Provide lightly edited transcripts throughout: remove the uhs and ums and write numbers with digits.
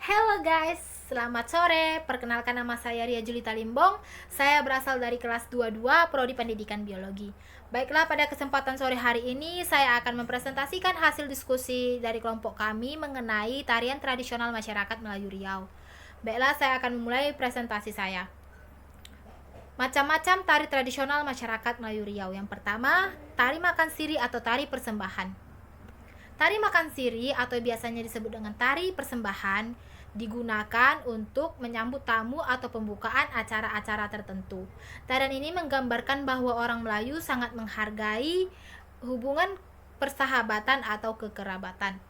Halo guys, selamat sore. Perkenalkan nama saya Ria Julita Limbong. Saya berasal dari kelas 22 Prodi Pendidikan Biologi. Baiklah, pada kesempatan sore hari ini saya akan mempresentasikan hasil diskusi dari kelompok kami mengenai tarian tradisional masyarakat Melayu Riau. Baiklah, saya akan memulai presentasi saya. Macam-macam tari tradisional masyarakat Melayu Riau. Yang pertama, tari makan siri atau tari persembahan. Tari makan siri atau biasanya disebut dengan tari persembahan digunakan untuk menyambut tamu atau pembukaan acara-acara tertentu. Tarian ini menggambarkan bahwa orang Melayu sangat menghargai hubungan persahabatan atau kekerabatan.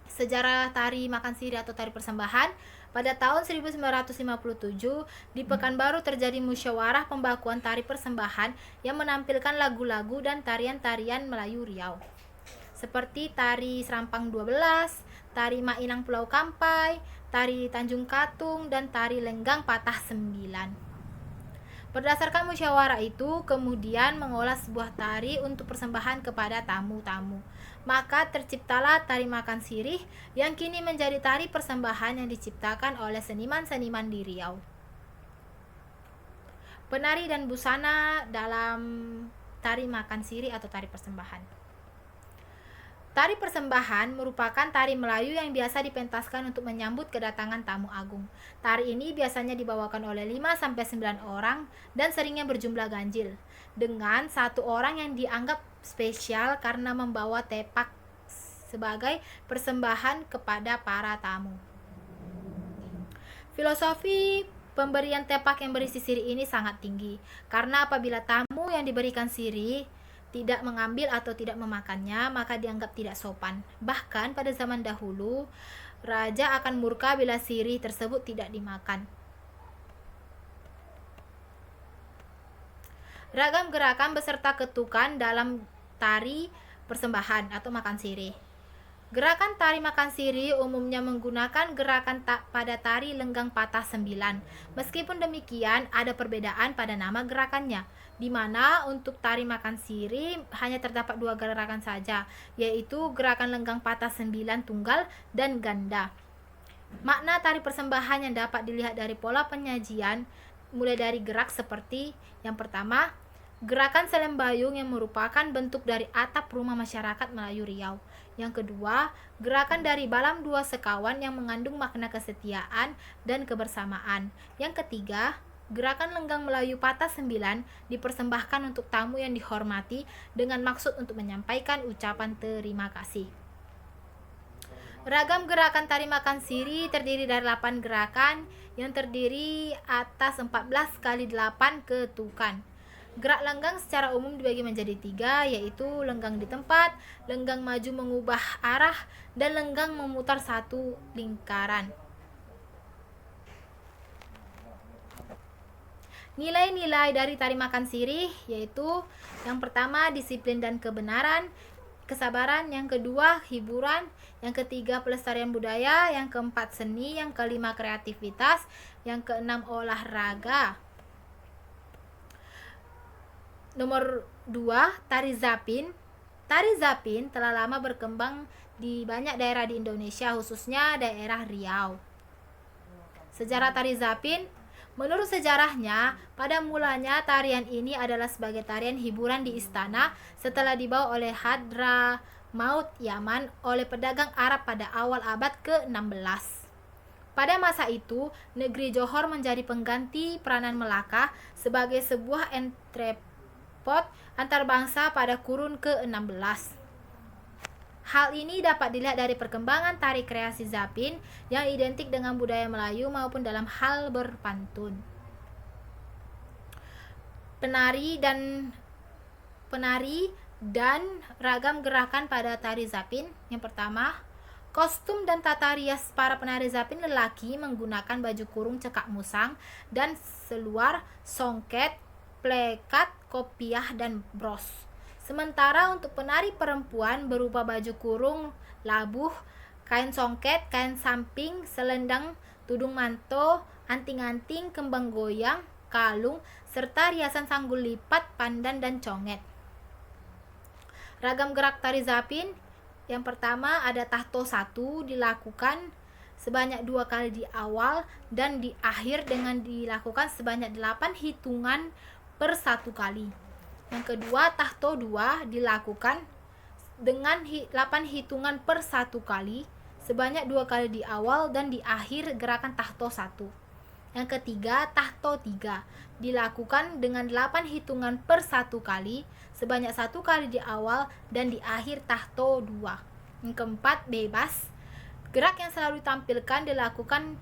Sejarah tari makan siri atau tari persembahan, pada tahun 1957 di Pekanbaru terjadi musyawarah pembakuan tari persembahan yang menampilkan lagu-lagu dan tarian-tarian Melayu Riau, seperti tari Serampang 12, tari Mainang Pulau Kampai, tari Tanjung Katung, dan tari Lenggang Patah 9. Berdasarkan musyawarah itu, kemudian mengolah sebuah tari untuk persembahan kepada tamu-tamu. Maka terciptalah tari makan sirih yang kini menjadi tari persembahan yang diciptakan oleh seniman-seniman di Riau. Penari dan busana dalam tari makan sirih atau tari persembahan. Tari persembahan merupakan tari Melayu yang biasa dipentaskan untuk menyambut kedatangan tamu agung. Tari ini biasanya dibawakan oleh 5-9 orang dan seringnya berjumlah ganjil, dengan satu orang yang dianggap spesial karena membawa tepak sebagai persembahan kepada para tamu. Filosofi pemberian tepak yang berisi sirih ini sangat tinggi, karena apabila tamu yang diberikan sirih tidak mengambil atau tidak memakannya, maka dianggap tidak sopan. Bahkan pada zaman dahulu, raja akan murka bila sirih tersebut tidak dimakan. Ragam gerakan beserta ketukan dalam tari persembahan atau makan sirih. Gerakan tari makan sirih umumnya menggunakan gerakan pada tari Lenggang Patah 9. Meskipun demikian, ada perbedaan pada nama gerakannya, di mana untuk tari makan sirih hanya terdapat 2 gerakan saja, yaitu gerakan Lenggang Patah 9 tunggal dan ganda. Makna tari persembahan yang dapat dilihat dari pola penyajian mulai dari gerak seperti yang pertama, gerakan selembayung yang merupakan bentuk dari atap rumah masyarakat Melayu Riau. Yang kedua, gerakan dari balam 2 sekawan yang mengandung makna kesetiaan dan kebersamaan. Yang ketiga, gerakan Lenggang Melayu Patah 9 dipersembahkan untuk tamu yang dihormati dengan maksud untuk menyampaikan ucapan terima kasih. Ragam gerakan tari makan sirih terdiri dari 8 gerakan yang terdiri atas 14 kali 8 ketukan. Gerak lenggang secara umum dibagi menjadi 3, yaitu lenggang di tempat, lenggang maju mengubah arah, dan lenggang memutar satu lingkaran. Nilai-nilai dari tari makan sirih yaitu yang pertama disiplin dan kebenaran, kesabaran, yang kedua hiburan, yang ketiga pelestarian budaya, yang keempat seni, yang kelima kreativitas, yang keenam olahraga. Nomor 2, tari zapin. Tari zapin telah lama berkembang di banyak daerah di Indonesia, khususnya daerah Riau. Sejarah tari zapin, menurut sejarahnya, pada mulanya tarian ini adalah sebagai tarian hiburan di istana setelah dibawa oleh Hadramaut Yaman oleh pedagang Arab pada awal abad ke-16. Pada masa itu, negeri Johor menjadi pengganti peranan Melaka sebagai sebuah entrepot antar bangsa pada kurun ke-16. Hal ini dapat dilihat dari perkembangan tari kreasi zapin yang identik dengan budaya Melayu maupun dalam hal berpantun. Penari dan ragam gerakan pada tari zapin. Yang pertama, kostum dan tata rias para penari zapin lelaki menggunakan baju kurung cekak musang dan seluar, songket, plekat, kopiah, dan bros. Sementara untuk penari perempuan berupa baju kurung, labuh, kain songket, kain samping, selendang, tudung manto, anting-anting, kembang goyang, kalung, serta riasan sanggul lipat, pandan, dan conget. Ragam gerak tari zapin. Yang pertama ada tahto 1 dilakukan sebanyak 2 kali di awal dan di akhir dengan dilakukan sebanyak 8 hitungan per 1 kali. Yang kedua, tahto 2 dilakukan dengan 8 hitungan per 1 kali sebanyak 2 kali di awal dan di akhir gerakan tahto 1. Yang ketiga, tahto 3 dilakukan dengan 8 hitungan per 1 kali sebanyak 1 kali di awal dan di akhir tahto 2. Yang keempat, bebas. Gerak yang selalu ditampilkan dilakukan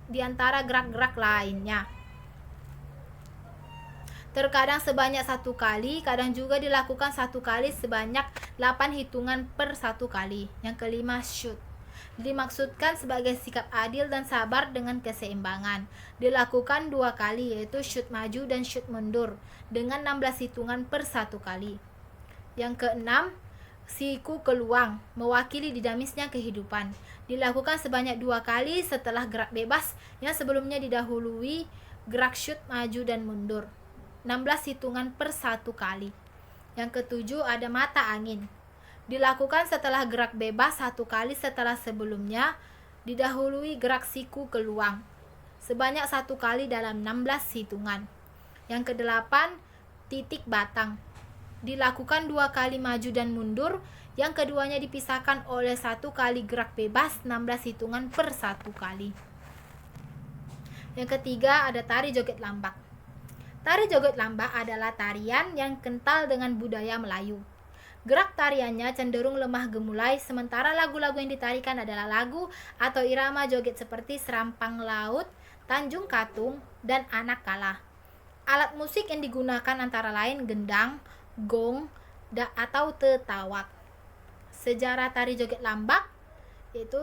di antara gerak-gerak lainnya. Terkadang sebanyak 1 kali, kadang juga dilakukan 1 kali sebanyak 8 hitungan per 1 kali. Yang kelima, shoot. Dimaksudkan sebagai sikap adil dan sabar dengan keseimbangan. Dilakukan 2 kali, yaitu shoot maju dan shoot mundur dengan 16 hitungan per 1 kali. Yang keenam, siku keluang, mewakili dinamisnya kehidupan. Dilakukan sebanyak 2 kali setelah gerak bebas yang sebelumnya didahului gerak shoot maju dan mundur. 16 hitungan per 1 kali. Yang ketujuh, ada mata angin. Dilakukan setelah gerak bebas 1 kali setelah sebelumnya didahului gerak siku keluang. Sebanyak 1 kali dalam 16 hitungan. Yang kedelapan, titik batang. Dilakukan 2 kali maju dan mundur, yang keduanya dipisahkan oleh 1 kali gerak bebas 16 hitungan per 1 kali. Yang ketiga, ada tari joget lambak. Tari joget lambak adalah tarian yang kental dengan budaya Melayu. Gerak tariannya cenderung lemah gemulai, sementara lagu-lagu yang ditarikan adalah lagu atau irama joget seperti Serampang Laut, Tanjung Katung, dan Anak Kalah. Alat musik yang digunakan antara lain gendang, gong, atau tetawak. Sejarah tari joget lambak, yaitu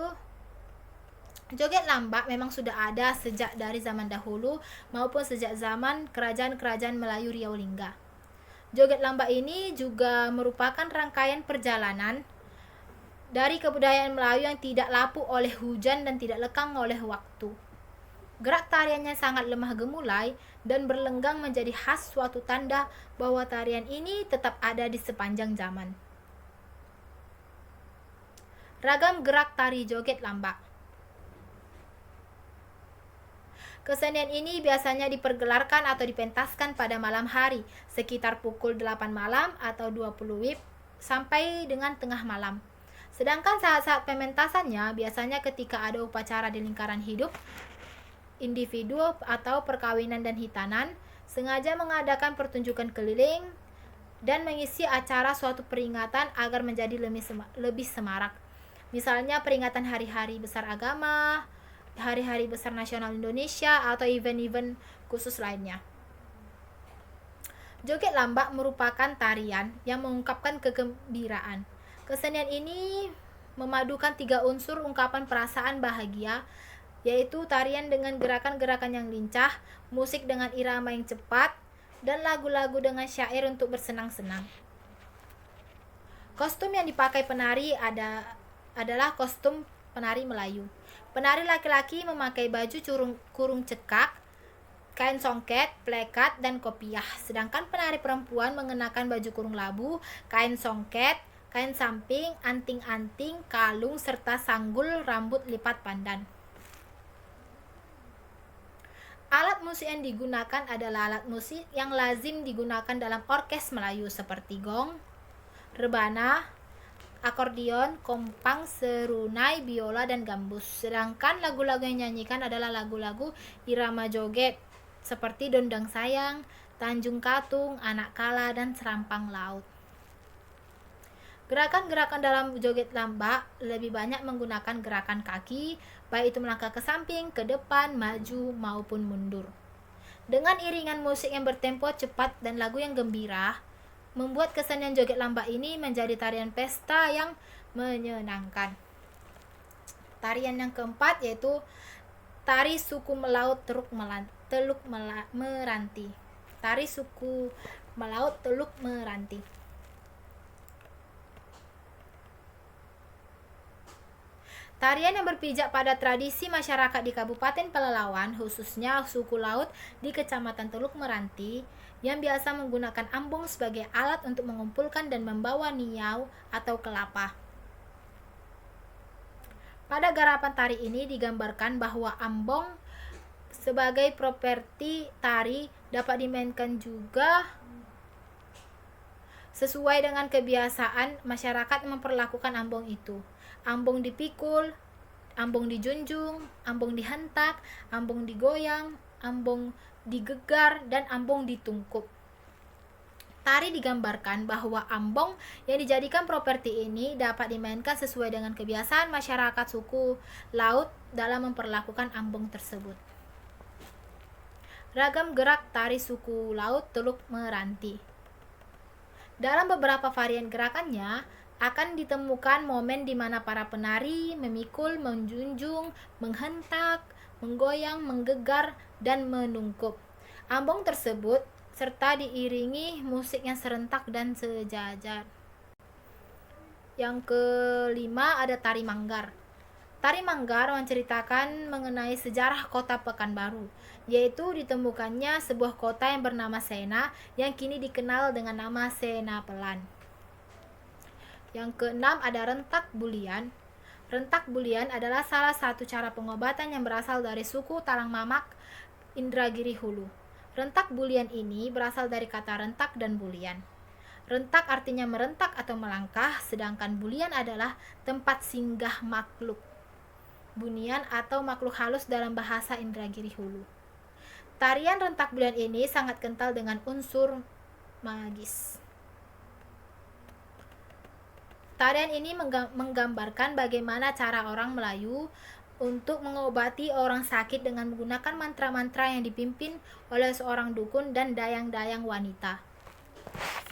joget lambak memang sudah ada sejak dari zaman dahulu maupun sejak zaman kerajaan-kerajaan Melayu Riau Lingga. Joget lambak ini juga merupakan rangkaian perjalanan dari kebudayaan Melayu yang tidak lapuk oleh hujan dan tidak lekang oleh waktu. Gerak tariannya sangat lemah gemulai dan berlenggang menjadi khas, suatu tanda bahwa tarian ini tetap ada di sepanjang zaman. Ragam gerak tari joget lambak. Kesenian ini biasanya dipergelarkan atau dipentaskan pada malam hari, sekitar pukul 8 malam atau 20 WIB sampai dengan tengah malam. Sedangkan saat-saat pementasannya biasanya ketika ada upacara di lingkaran hidup, individu atau perkawinan dan hitanan, sengaja mengadakan pertunjukan keliling dan mengisi acara suatu peringatan agar menjadi lebih semarak. Misalnya peringatan hari-hari besar agama, hari-hari besar nasional Indonesia, atau event-event khusus lainnya. Joget lambak merupakan tarian yang mengungkapkan kegembiraan. Kesenian ini memadukan 3 unsur ungkapan perasaan bahagia, yaitu tarian dengan gerakan-gerakan yang lincah, musik dengan irama yang cepat, dan lagu-lagu dengan syair untuk bersenang-senang. Kostum yang dipakai penari adalah kostum penari Melayu. Penari laki-laki memakai baju kurung cekak, kain songket, plekat, dan kopiah. Sedangkan penari perempuan mengenakan baju kurung labu, kain songket, kain samping, anting-anting, kalung, serta sanggul rambut lipat pandan. Alat musik yang digunakan adalah alat musik yang lazim digunakan dalam orkes Melayu seperti gong, rebana, akordeon, kompang, serunai, biola, dan gambus. Sedangkan lagu-lagu yang nyanyikan adalah lagu-lagu irama joget seperti Dondang Sayang, Tanjung Katung, Anak Kalah, dan Serampang Laut. Gerakan-gerakan dalam joget lambak lebih banyak menggunakan gerakan kaki, baik itu melangkah ke samping, ke depan, maju, maupun mundur. Dengan iringan musik yang bertempo cepat dan lagu yang gembira, membuat kesenian joget lambak ini menjadi tarian pesta yang menyenangkan. Tarian yang keempat yaitu tari suku Melaut Teluk Meranti. Tari suku Melaut Teluk Meranti. Tarian yang berpijak pada tradisi masyarakat di Kabupaten Pelalawan, khususnya suku Laut di Kecamatan Teluk Meranti, yang biasa menggunakan ambung sebagai alat untuk mengumpulkan dan membawa niau atau kelapa. Pada garapan tari ini digambarkan bahwa ambong sebagai properti tari dapat dimainkan juga sesuai dengan kebiasaan masyarakat memperlakukan ambong itu. Ambong dipikul, ambong dijunjung, ambong dihentak, ambong digoyang, ambong digegar, dan ambong ditungkup. Tari digambarkan bahwa ambong yang dijadikan properti ini dapat dimainkan sesuai dengan kebiasaan masyarakat suku laut dalam memperlakukan ambong tersebut. Ragam gerak tari suku laut Teluk Meranti. Dalam beberapa varian gerakannya akan ditemukan momen di mana para penari memikul, menjunjung, menghentak, menggoyang, menggegar, dan menungkup ambong tersebut serta diiringi musik yang serentak dan sejajar. Yang kelima ada Tari Manggar. Tari Manggar menceritakan mengenai sejarah kota Pekanbaru, yaitu ditemukannya sebuah kota yang bernama Sena yang kini dikenal dengan nama Senapelan. Yang keenam ada Rentak Bulian. Rentak Bulian adalah salah satu cara pengobatan yang berasal dari suku Talang Mamak, Indragiri Hulu. Rentak bulian ini berasal dari kata rentak dan bulian. Rentak artinya merentak atau melangkah, sedangkan bulian adalah tempat singgah makhluk bunian atau makhluk halus dalam bahasa Indragiri Hulu. Tarian rentak bulian ini sangat kental dengan unsur magis. Tarian ini menggambarkan bagaimana cara orang Melayu untuk mengobati orang sakit dengan menggunakan mantra-mantra yang dipimpin oleh seorang dukun dan dayang-dayang wanita.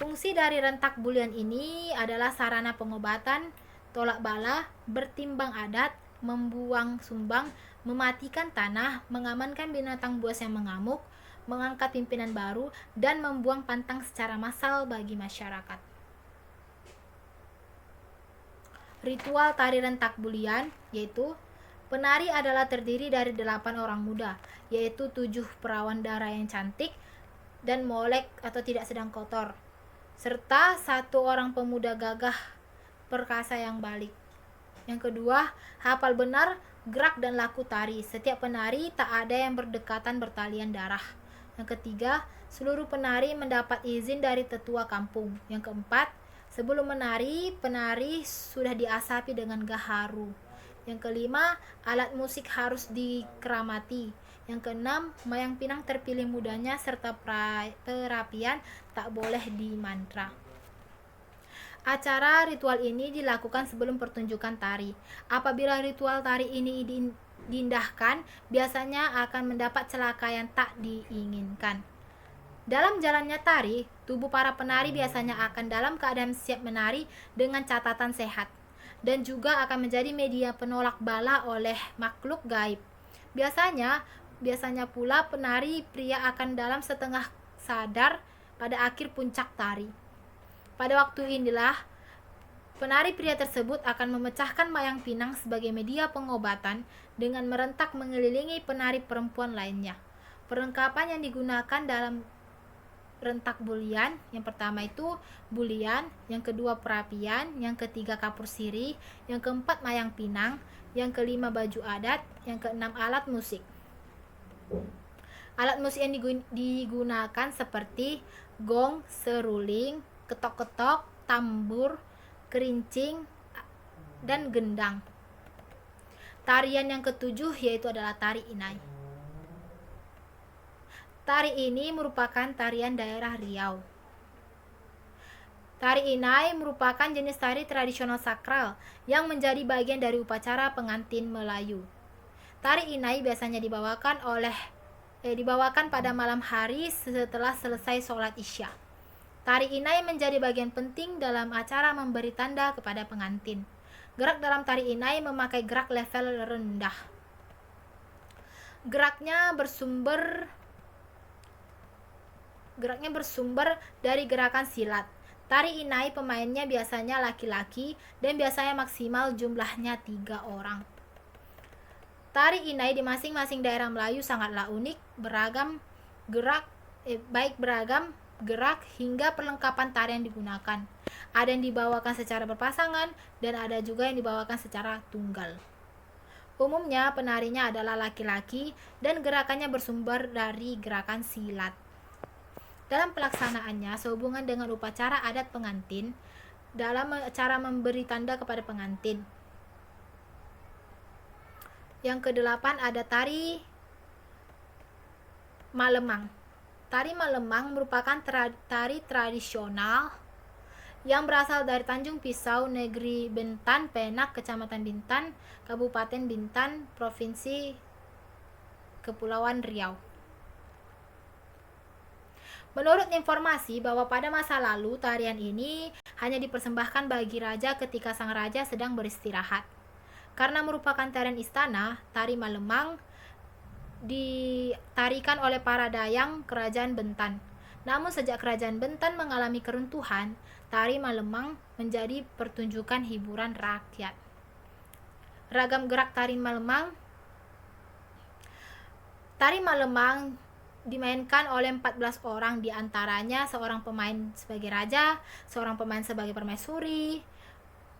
Fungsi dari rentak bulian ini adalah sarana pengobatan, tolak bala, bertimbang adat, membuang sumbang, mematikan tanah, mengamankan binatang buas yang mengamuk, mengangkat pimpinan baru, dan membuang pantang secara massal bagi masyarakat. Ritual tari rentak bulian yaitu penari adalah terdiri dari 8 orang muda, yaitu 7 perawan darah yang cantik dan molek atau tidak sedang kotor, serta 1 orang pemuda gagah perkasa yang balik. Yang kedua, hafal benar gerak dan laku tari. Setiap penari tak ada yang berdekatan bertalian darah. Yang ketiga, seluruh penari mendapat izin dari tetua kampung. Yang keempat, sebelum menari, penari sudah diasapi dengan gaharu. Yang kelima, alat musik harus dikeramati. Yang keenam, mayang pinang terpilih mudanya serta perapian tak boleh dimantra. Acara ritual ini dilakukan sebelum pertunjukan tari. Apabila ritual tari ini diindahkan, biasanya akan mendapat celaka yang tak diinginkan. Dalam jalannya tari, tubuh para penari biasanya akan dalam keadaan siap menari dengan catatan sehat, dan juga akan menjadi media penolak bala oleh makhluk gaib. Biasanya pula penari pria akan dalam setengah sadar pada akhir puncak tari. Pada waktu inilah penari pria tersebut akan memecahkan mayang pinang sebagai media pengobatan dengan merentak mengelilingi penari perempuan lainnya. Perlengkapan yang digunakan dalam rentak bulian, yang pertama itu bulian, yang kedua perapian, yang ketiga kapur sirih, yang keempat mayang pinang, yang kelima baju adat, yang keenam alat musik. Alat musik yang digunakan seperti gong, seruling, ketok-ketok, tambur, kerincing, dan gendang. Tarian yang ketujuh yaitu adalah tari inai. Tari ini merupakan tarian daerah Riau. Tari inai merupakan jenis tari tradisional sakral yang menjadi bagian dari upacara pengantin Melayu. Tari inai biasanya dibawakan pada malam hari setelah selesai sholat Isya. Tari inai menjadi bagian penting dalam acara memberi tanda kepada pengantin. Gerak dalam tari inai memakai gerak level rendah. Geraknya bersumber dari gerakan silat. Tari inai pemainnya biasanya laki-laki dan biasanya maksimal jumlahnya 3 orang. Tari inai di masing-masing daerah Melayu sangatlah unik, beragam gerak hingga perlengkapan tari yang digunakan. Ada yang dibawakan secara berpasangan dan ada juga yang dibawakan secara tunggal. Umumnya penarinya adalah laki-laki dan gerakannya bersumber dari gerakan silat. Dalam pelaksanaannya sehubungan dengan upacara adat pengantin dalam cara memberi tanda kepada pengantin. Yang kedelapan ada tari Malemang. Tari Malemang merupakan tari tradisional yang berasal dari Tanjung Pisau, Negeri Bintan, Penak, Kecamatan Bintan, Kabupaten Bintan, Provinsi Kepulauan Riau. Menurut informasi bahwa pada masa lalu tarian ini hanya dipersembahkan bagi raja ketika sang raja sedang beristirahat. Karena merupakan tarian istana, tari Malemang ditarikan oleh para dayang Kerajaan Bintan. Namun sejak Kerajaan Bintan mengalami keruntuhan, tari Malemang menjadi pertunjukan hiburan rakyat. Ragam gerak tari Malemang. Tari Malemang dimainkan oleh 14 orang, diantaranya seorang pemain sebagai raja, seorang pemain sebagai permaisuri,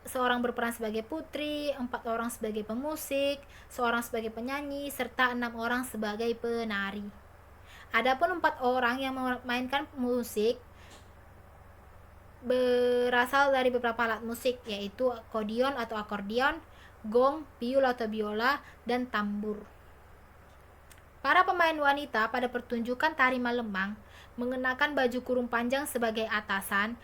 seorang berperan sebagai putri, 4 orang sebagai pemusik, seorang sebagai penyanyi, serta 6 orang sebagai penari. Adapun 4 orang yang memainkan musik berasal dari beberapa alat musik, yaitu akodion atau akordeon, gong, biul atau biola, dan tambur. Para pemain wanita pada pertunjukan tari Malemang mengenakan baju kurung panjang sebagai atasan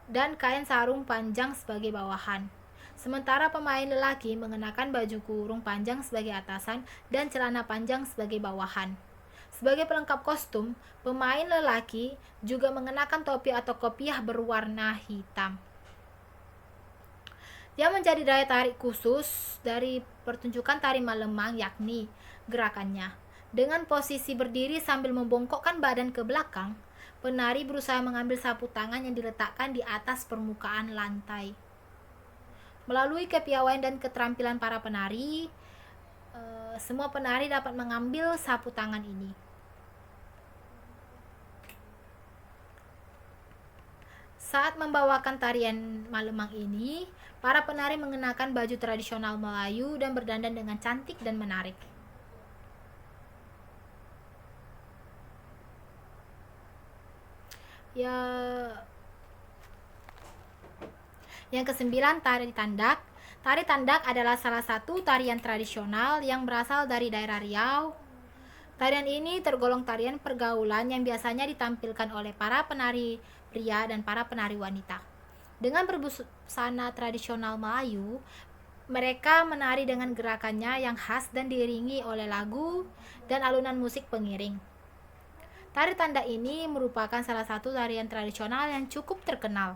dan kain sarung panjang sebagai bawahan. Sementara pemain lelaki mengenakan baju kurung panjang sebagai atasan dan celana panjang sebagai bawahan. Sebagai pelengkap kostum, pemain lelaki juga mengenakan topi atau kopiah berwarna hitam. Yang menjadi daya tarik khusus dari pertunjukan tari Malemang yakni gerakannya. Dengan posisi berdiri sambil membongkokkan badan ke belakang, penari berusaha mengambil sapu tangan yang diletakkan di atas permukaan lantai. Melalui kepiawaian dan keterampilan para penari, semua penari dapat mengambil sapu tangan ini. Saat membawakan tarian Malemang ini, para penari mengenakan baju tradisional Melayu dan berdandan dengan cantik dan menarik. Yang kesembilan, tari tandak. Tari tandak adalah salah satu tarian tradisional yang berasal dari daerah Riau. Tarian ini tergolong tarian pergaulan yang biasanya ditampilkan oleh para penari pria dan para penari wanita. Dengan berbusana tradisional Melayu, mereka menari dengan gerakannya yang khas dan diiringi oleh lagu dan alunan musik pengiring. Tari tandak ini merupakan salah satu tarian tradisional yang cukup terkenal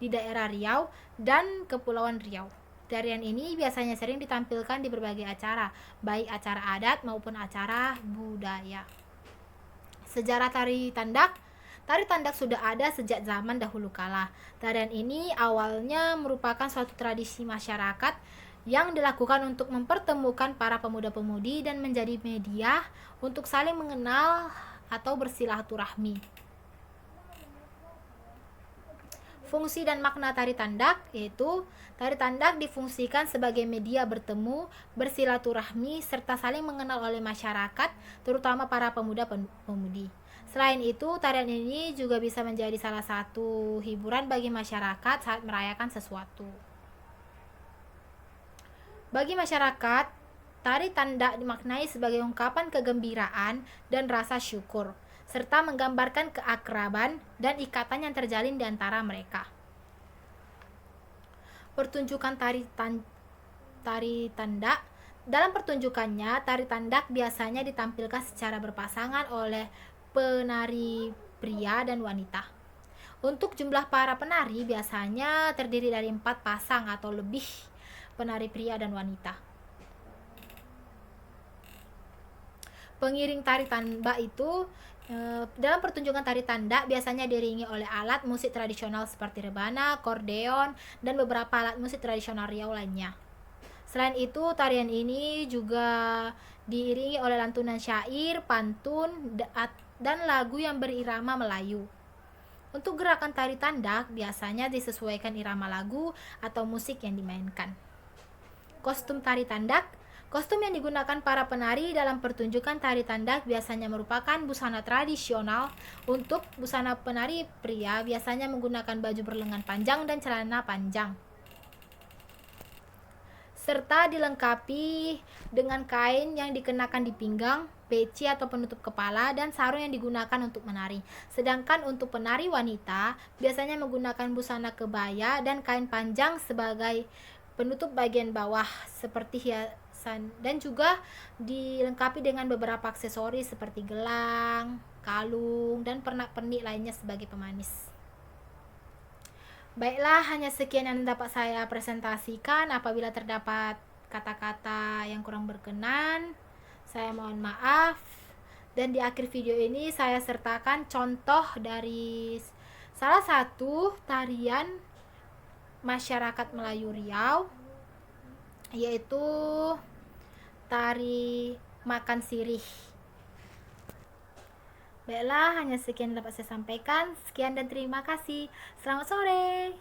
di daerah Riau dan Kepulauan Riau. Tarian ini biasanya sering ditampilkan di berbagai acara, baik acara adat maupun acara budaya. Sejarah tari tandak sudah ada sejak zaman dahulu kala. Tarian ini awalnya merupakan suatu tradisi masyarakat yang dilakukan untuk mempertemukan para pemuda-pemudi dan menjadi media untuk saling mengenal atau bersilaturahmi. Fungsi dan makna tari tandak yaitu tari tandak difungsikan sebagai media bertemu, bersilaturahmi, serta saling mengenal oleh masyarakat, terutama para pemuda-pemudi. Selain itu, tarian ini juga bisa menjadi salah satu hiburan bagi masyarakat saat merayakan sesuatu. Bagi masyarakat, tari tandak dimaknai sebagai ungkapan kegembiraan dan rasa syukur, serta menggambarkan keakraban dan ikatan yang terjalin di antara mereka. Pertunjukan tari tandak. Dalam pertunjukannya, tari tandak biasanya ditampilkan secara berpasangan oleh penari pria dan wanita. Untuk jumlah para penari biasanya terdiri dari 4 pasang atau lebih penari pria dan wanita. Pengiring tari tandak itu dalam pertunjukan tari tandak biasanya diiringi oleh alat musik tradisional seperti rebana, akordeon, dan beberapa alat musik tradisional Riau lainnya. Selain itu, tarian ini juga diiringi oleh lantunan syair, pantun, dan lagu yang berirama Melayu. Untuk gerakan tari tandak biasanya disesuaikan irama lagu atau musik yang dimainkan. Kostum tari tandak. Kostum yang digunakan para penari dalam pertunjukan tari tandak biasanya merupakan busana tradisional. Untuk busana penari pria biasanya menggunakan baju berlengan panjang dan celana panjang, serta dilengkapi dengan kain yang dikenakan di pinggang, peci atau penutup kepala, dan sarung yang digunakan untuk menari. Sedangkan untuk penari wanita biasanya menggunakan busana kebaya dan kain panjang sebagai penutup bagian bawah seperti hiasan, dan juga dilengkapi dengan beberapa aksesoris seperti gelang, kalung, dan pernak-pernik lainnya sebagai pemanis. Baiklah, hanya sekian yang dapat saya presentasikan. Apabila terdapat kata-kata yang kurang berkenan, saya mohon maaf. Dan di akhir video ini saya sertakan contoh dari salah satu tarian masyarakat Melayu Riau, yaitu tari makan sirih. Baiklah, hanya sekian dapat saya sampaikan. Sekian dan terima kasih. Selamat sore.